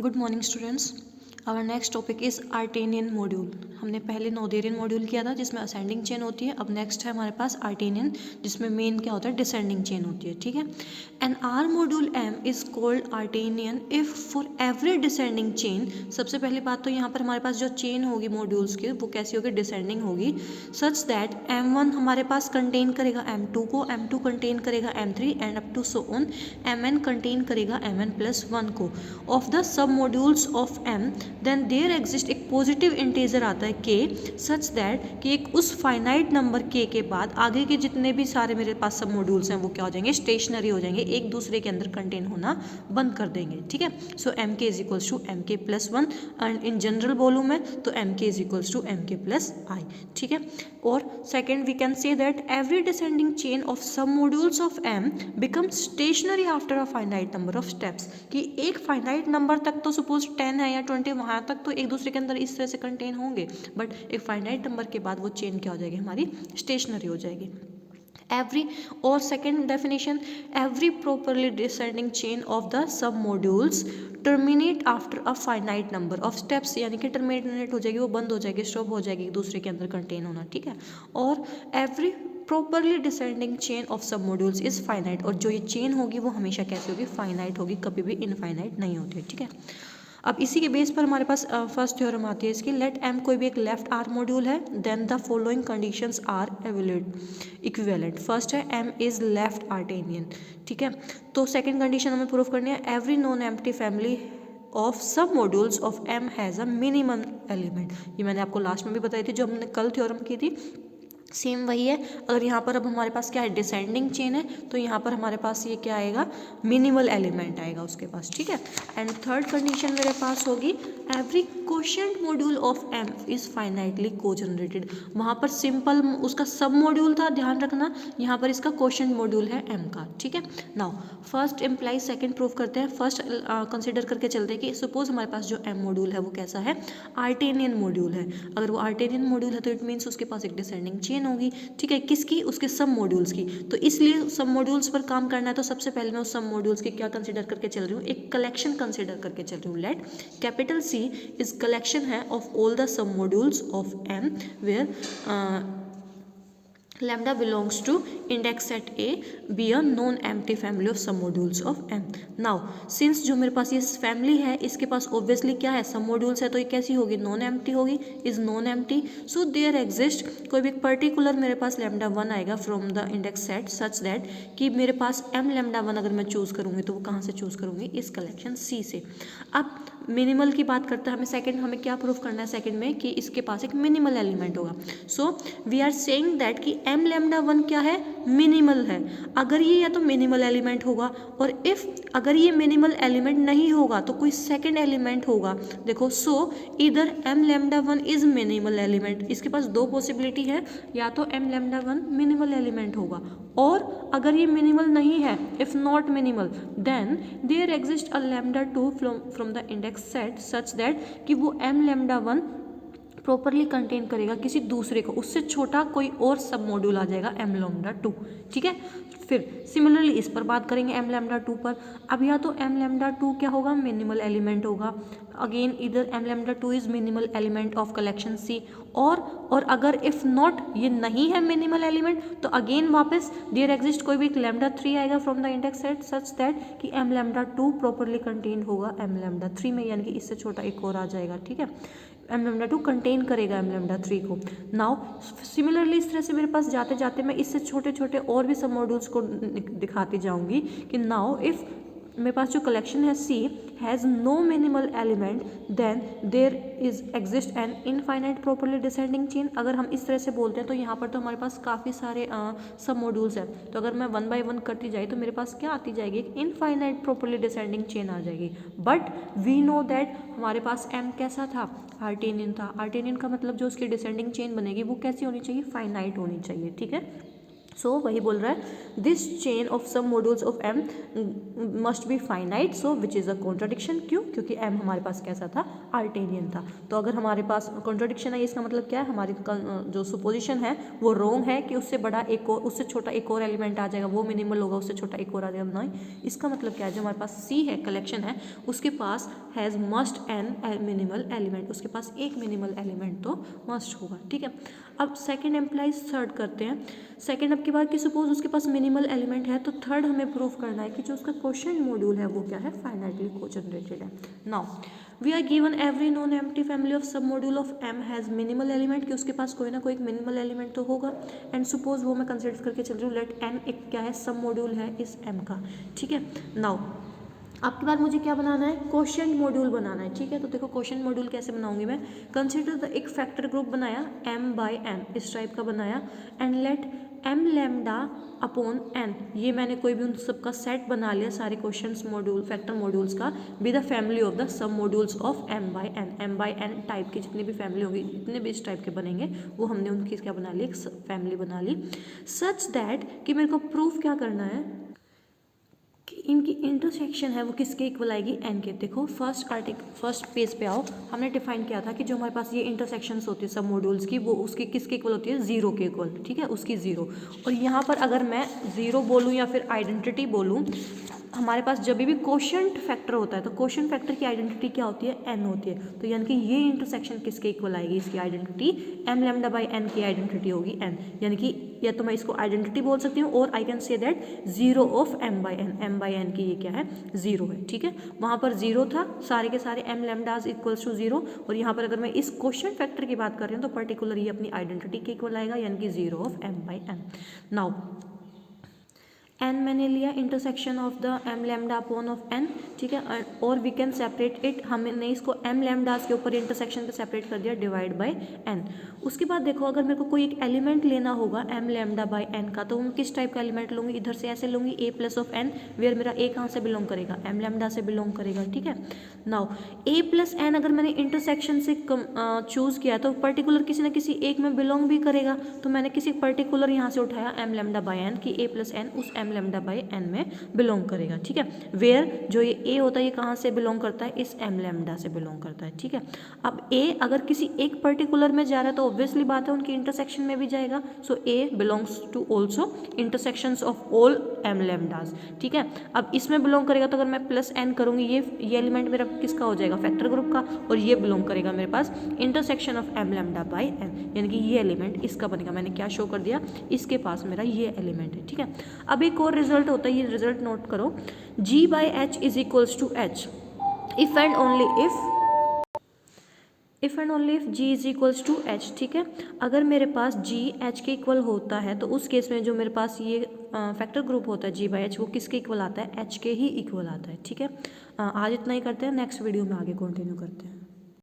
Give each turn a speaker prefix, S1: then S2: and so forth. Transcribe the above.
S1: Good morning students. Our next topic is Artinian module. हमने पहले Noetherian module किया था जिसमें असेंडिंग चेन होती है। अब नेक्स्ट है हमारे पास आर्टेनियन जिसमें मेन क्या होता है, डिसेंडिंग चेन होती है। ठीक है। An R module M is called Artinian if for every descending chain. सबसे पहली बात तो यहाँ पर हमारे पास जो चेन होगी मॉड्यूल्स की वो कैसी होगी, डिसेंडिंग होगी। सच दैट M1 हमारे पास कंटेन करेगा M2 को, M2 कंटेन करेगा M3 and up to so on Mn contain करेगा Mn+1 को ऑफ द सब modules of M। Then there exist एक पॉजिटिव इंटीजर आता है k सच दैट कि एक उस फाइनाइट नंबर k के बाद आगे के जितने भी सारे मेरे पास सब मॉड्यूल्स हैं वो क्या हो जाएंगे, स्टेशनरी हो जाएंगे, एक दूसरे के अंदर कंटेन होना बंद कर देंगे। ठीक है। So mk is equals to mk+1 and in general बोलूँ मैं तो mk is equals to mk+i। ठीक है। और second we can say that every descending chain of sub modules of m become stationary after a finite number of steps. कि एक finite number तक तो सपोज 10 है या 20, वहाँ तक तो एक दूसरे के अंदर इस तरह से कंटेन होंगे, बट एक फाइनाइट नंबर के बाद वो चेन क्या हो जाएगी, हमारी स्टेशनरी हो जाएगी। एवरी और second definition, every properly descending chain of the सब modules terminate after a finite number of steps, यानी कि टर्मिनेट हो जाएगी, वो बंद हो जाएगी, स्टॉप हो जाएगी एक दूसरे के अंदर कंटेन होना। ठीक है। और every properly descending chain of sub modules is finite, और जो ये चेन होगी वो हमेशा कैसी होगी, फाइनाइट होगी, कभी भी इनफाइनाइट नहीं होती है। ठीक है। अब इसी के बेस पर हमारे पास फर्स्ट थ्योरम आती है इसकी, लेट m कोई भी एक लेफ्ट आर मॉड्यूल है, then the following conditions are equivalent. First है m इज लेफ्ट आर्टेनियन। ठीक है। तो सेकंड कंडीशन हमें प्रूव करनी है, every non empty family of sub modules of m has a minimum element. ये मैंने आपको लास्ट में भी बताई थी जो हमने कल थ्योरम की थी, सेम वही है। अगर यहाँ पर अब हमारे पास क्या है, डिसेंडिंग चेन है, तो यहाँ पर हमारे पास ये क्या आएगा, मिनिमल एलिमेंट आएगा उसके पास। ठीक है। एंड थर्ड कंडीशन मेरे पास होगी, every quotient module of m is finitely को जनरेटेड। वहाँ पर सिंपल उसका सब मॉड्यूल था, ध्यान रखना, यहाँ पर इसका क्वोशिएंट मॉड्यूल है m का। ठीक है। Now first implies second prove करते हैं। फर्स्ट कंसिडर करके चलते हैं कि सपोज हमारे पास जो m मॉड्यूल है वो कैसा है, आर्टेनियन मॉड्यूल है। अगर वो आर्टेनियन मॉड्यूल है तो इट मीन्स उसके पास एक डिसेंडिंग चेन होगी। ठीक है। किसकी, उसके सब मॉड्यूल्स की। तो इसलिए सब मॉड्यूल्स पर काम करना है तो सबसे पहले मैं उस सब मॉड्यूल्स के क्या कंसीडर करके चल रही हूँ, एक कलेक्शन कंसीडर करके चल रही हूँ। Let capital C is collection है ऑफ ऑल द सब modules of m where lambda belongs to index set A be a non-empty family of some modules of M. Now since जो मेरे पास ये family है इसके पास ऑब्वियसली क्या है, सब मॉड्यूल्स है, तो ये कैसी होगी, नॉन एम्प्टी होगी, is non empty. So there exist कोई भी एक पर्टिकुलर मेरे पास लैम्डा 1 आएगा from the index set such that कि मेरे पास m लैम्डा 1 अगर मैं चूज़ करूँगी तो वो कहाँ से चूज़ करूँगी, इस कलेक्शन C से। अब मिनिमल की बात करते हैं, हमें सेकंड हमें क्या प्रूफ करना है सेकंड में, कि इसके पास एक मिनिमल एलिमेंट होगा। So we are saying that कि m लैम्डा 1 क्या है, मिनिमल है। अगर ये या तो मिनिमल एलिमेंट होगा, और इफ अगर ये मिनिमल एलिमेंट नहीं होगा तो कोई सेकंड एलिमेंट होगा। देखो, सो इधर m lambda 1 is minimal element, इसके पास दो पॉसिबिलिटी है, या तो m लैम्डा 1 मिनिमल एलिमेंट होगा, और अगर ये मिनिमल नहीं है, if not minimal, then there exist a lambda 2 from the index set such that कि वो m लैम्डा 1 प्रॉपरली कंटेन करेगा किसी दूसरे को, उससे छोटा कोई और सब मॉड्यूल आ जाएगा m लैम्डा 2। ठीक है। फिर सिमिलरली इस पर बात करेंगे m लैम्डा 2 पर। अब या तो m लैम्डा 2 क्या होगा, मिनिमल एलिमेंट होगा, अगेन इधर m lambda 2 is minimal element of collection C, और अगर इफ नॉट ये नहीं है मिनिमल एलिमेंट तो अगेन वापस देयर एग्जिस्ट कोई भी एक लैम्डा 3 आएगा from the index set such that कि m लैम्डा 2 प्रॉपरली कंटेन होगा m लैम्डा 3 में, यानी कि इससे छोटा एक और आ जाएगा। ठीक है। m लैम्डा 2 कंटेन करेगा m लैम्डा 3 को। नाउ सिमिलरली इस तरह से मेरे पास जाते जाते मैं इससे छोटे छोटे और भी सब मॉड्यूल्स को दिखाती जाऊंगी कि नाउ इफ मेरे पास जो कलेक्शन है C has no minimal element then there is exist an infinite properly descending chain. अगर हम इस तरह से बोलते हैं तो यहाँ पर तो हमारे पास काफ़ी सारे सब मॉड्यूल्स हैं, तो अगर मैं 1 बाय 1 करती जाए तो मेरे पास क्या आती जाएगी, एक इनफाइनाइट प्रॉपरली डिसेंडिंग चेन आ जाएगी। बट वी नो दैट हमारे पास M कैसा था, आर्टेनियन था। आर्टेनियन का मतलब जो उसकी डिसेंडिंग चेन बनेगी वो कैसी होनी चाहिए, फाइनाइट होनी चाहिए। ठीक है। सो वही बोल रहा है this chain of some modules of M must be finite, so which is a contradiction. क्यों? क्योंकि एम हमारे पास कैसा था, आर्टेनियन था। तो अगर हमारे पास कॉन्ट्राडिक्शन है, इसका मतलब क्या है, हमारी जो सुपोजिशन है वो रॉन्ग है कि उससे बड़ा एक और, उससे छोटा एक और एलिमेंट आ जाएगा, वो मिनिमल होगा, उससे छोटा एक और आ जाएगा। नहीं, इसका मतलब क्या है, जो हमारे पास सी है, कलेक्शन है, उसके पास has must an minimal element, उसके पास एक मिनिमल एलिमेंट तो मस्ट होगा। ठीक है, अब सेकेंड एम्प्लाइज थर्ड करते हैं। सेकेंड अब की बात कि सपोज उसके पास मिनिमल एलिमेंट है, तो थर्ड हमें प्रूव करना है कि जो उसका क्वोशंट मॉड्यूल है वो क्या है, फाइनाइटली को-जनरेटेड है। Now we are given every non empty family of sub module of M has minimal element, कि उसके पास कोई ना कोई एक मिनिमल एलिमेंट तो होगा। एंड सपोज वो मैं कंसिडर करके चल रही हूँ, लेट एन एक क्या है, सब मॉड्यूल है इस एम का। ठीक है, नाउ आपके बाद मुझे क्या बनाना है, क्वोशंट मॉड्यूल बनाना है। ठीक है, तो देखो क्वोशंट मॉड्यूल कैसे बनाऊंगी मैं, कंसिडर द एक फैक्टर ग्रुप बनाया m बाई n, इस टाइप का बनाया, and let m lambda upon n, ये मैंने कोई भी उन सबका सेट बना लिया, सारे क्वोशंट मॉड्यूल फैक्टर मॉड्यूल्स का, be the family of the सब modules of m by n type की जितनी भी फैमिली होगी, जितने भी इस टाइप के बनेंगे वो हमने उनकी क्या बना ली, एक फैमिली बना ली, सच दैट कि मेरे को प्रूफ क्या करना है कि इनकी इंटरसेक्शन है वो किसके इक्वल आएगी, एन के। देखो फर्स्ट पेज पे आओ, हमने डिफाइन किया था कि जो हमारे पास ये इंटरसेक्शंस होती है सब मॉड्यूल्स की, वो उसकी किसके इक्वल होती है, जीरो के इक्वल। ठीक है, उसकी जीरो। और यहाँ पर अगर मैं जीरो बोलूँ या फिर आइडेंटिटी बोलूँ, हमारे पास जब भी क्वोशंट फैक्टर होता है तो क्वोशंट फैक्टर की आइडेंटिटी क्या होती है, एन होती है। तो यानी कि ये इंटरसेक्शन किसके इक्वल आएगी, इसकी identity M lambda by N की आइडेंटिटी होगी एन, यानी कि या तो मैं इसको आइडेंटिटी बोल सकती हूँ, और I can say that zero of M by N की ये क्या है, जीरो है। ठीक है, वहाँ पर जीरो था, सारे के सारे एम लैम्डाज इक्वल्स टू जीरो, और यहाँ पर अगर मैं इस क्वोशंट फैक्टर की बात कर रही हूँ तो पर्टिकुलर ये अपनी आइडेंटिटी के इक्वल आएगा, यानी कि zero of M by N. Now N मैंने लिया intersection of the M lambda upon of N. ठीक है, और वी कैन सेपरेट इट, हमने इसको एम लैम्डास के ऊपर इंटरसेक्शन पे सेपरेट कर दिया, डिवाइड बाय एन। उसके बाद देखो, अगर मेरे को कोई एक एलिमेंट लेना होगा एम लैम्डा बाय एन का, तो मैं किस टाइप का एलिमेंट लूँगी, इधर से ऐसे लूँगी ए प्लस ऑफ एन, वेयर मेरा ए कहाँ से बिलोंग करेगा, एम लैम्डा से बिलोंग करेगा। ठीक है, नाउ ए प्लस एन अगर मैंने इंटरसेक्शन से चूज़ किया तो पर्टिकुलर किसी न किसी एक में बिलोंग भी करेगा, तो मैंने किसी पर्टिकुलर यहाँ से उठाया एम लैम्डा बाय एन, कि ए प्लस एन उस एम लैम्डा बाई एन में बिलोंग करेगा। ठीक है, वेयर जो ये ए होता है ये कहाँ से बिलोंग करता है, इस एम लैम्डा से बिलोंग करता है। ठीक है, अब ए अगर किसी एक पर्टिकुलर में जा रहा है तो ऑब्वियसली बात है उनकी इंटरसेक्शन में भी जाएगा, so a belongs to also intersections of all M lambdas. ठीक है, अब इसमें बिलोंग करेगा, तो अगर मैं प्लस एन करूँगी, ये एलिमेंट मेरा किसका हो जाएगा, फैक्टर ग्रुप का, और ये बिलोंग करेगा मेरे पास intersection of M lambda by n, यानी कि ये एलिमेंट इसका बनेगा। मैंने क्या शो कर दिया, इसके पास मेरा ये एलिमेंट है। ठीक है, अब एक और रिजल्ट होता है, ये रिजल्ट नोट करो, G by H is equals to H if and only if G is equals to H. ठीक है, अगर मेरे पास G H के इक्वल होता है तो उस केस में जो मेरे पास ये फैक्टर ग्रुप होता है G बाई एच, वो किसके इक्वल आता है, H के ही इक्वल आता है। ठीक है, आज इतना ही करते हैं, नेक्स्ट वीडियो में आगे कंटिन्यू करते हैं।